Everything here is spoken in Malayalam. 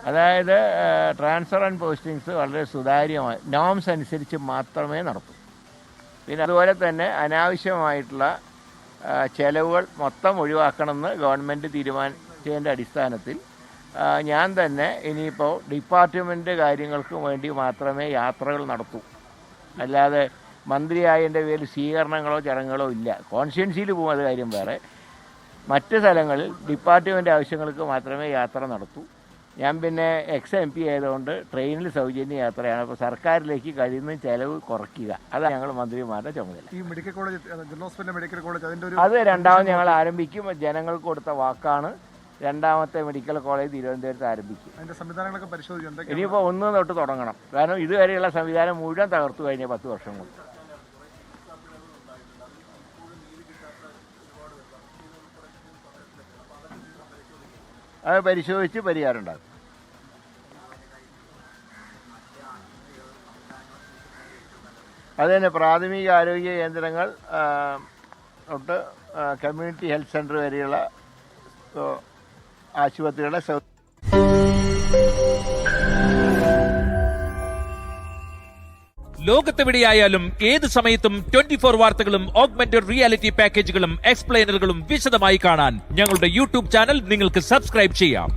അതായത് ട്രാൻസ്ഫർ ആൻഡ് പോസ്റ്റിങ്സ് വളരെ സുതാര്യമായി നോംസ് അനുസരിച്ച് മാത്രമേ നടത്തൂ. പിന്നെ അതുപോലെ തന്നെ അനാവശ്യമായിട്ടുള്ള ചെലവുകൾ മൊത്തം ഒഴിവാക്കണമെന്ന് ഗവൺമെൻറ് തീരുമാനിച്ചതിൻ്റെ അടിസ്ഥാനത്തിൽ ഞാൻ തന്നെ ഇനിയിപ്പോൾ ഡിപ്പാർട്ട്മെൻറ്റ് കാര്യങ്ങൾക്ക് വേണ്ടി മാത്രമേ യാത്രകൾ നടത്തൂ. അല്ലാതെ മന്ത്രിയായതിൻ്റെ പേരിൽ സ്വീകരണങ്ങളോ ചടങ്ങുകളോ ഇല്ല. കോൺസ്റ്റിറ്റ്യുവൻസിയിൽ പോകും, അത് കാര്യം വേറെ. മറ്റ് സ്ഥലങ്ങളിൽ ഡിപ്പാർട്ട്മെൻറ്റ് ആവശ്യങ്ങൾക്ക് മാത്രമേ യാത്ര നടത്തൂ. ഞാൻ പിന്നെ MP ആയതുകൊണ്ട് ട്രെയിനിൽ സൗജന്യ യാത്രയാണ്. അപ്പോൾ സർക്കാരിലേക്ക് കഴിയുന്ന ചിലവ് കുറയ്ക്കുക, അതാണ് ഞങ്ങൾ മന്ത്രിമാരുടെ ചുമതല. ഈ മെഡിക്കൽ കോളേജ്, മെഡിക്കൽ കോളേജ് അത് രണ്ടാമത് ഞങ്ങൾ ആരംഭിക്കും. ജനങ്ങൾക്ക് കൊടുത്ത വാക്കാണ്. രണ്ടാമത്തെ മെഡിക്കൽ കോളേജ് തിരുവനന്തപുരത്ത് ആരംഭിക്കും. അതിന്റെ സംവിധാനങ്ങളൊക്കെ പരിശോധിക്കും. ഇനിയിപ്പോൾ 1 തൊട്ട് തുടങ്ങണം. കാരണം ഇതുവരെയുള്ള സംവിധാനം മുഴുവൻ തകർത്തു കഴിഞ്ഞ 10 വർഷം കൊണ്ട്. അത് പരിശോധിച്ച് പരിഹാരം ഉണ്ടാകും. അത് തന്നെ പ്രാഥമിക ആരോഗ്യ കേന്ദ്രങ്ങൾ തൊട്ട് കമ്മ്യൂണിറ്റി ഹെൽത്ത് സെൻ്റർ വരെയുള്ള ആശുപത്രികളെ ലോകത്തെവിടെയായാലും ഏത് സമയത്തും 24 വാർത്തകളും ഓഗ്മെന്റഡ് റിയാലിറ്റി പാക്കേജുകളും എക്സ്പ്ലെയിനറുകളും വിശദമായി കാണാൻ ഞങ്ങളുടെ YouTube ചാനൽ നിങ്ങൾക്ക് സബ്സ്ക്രൈബ് ചെയ്യാം.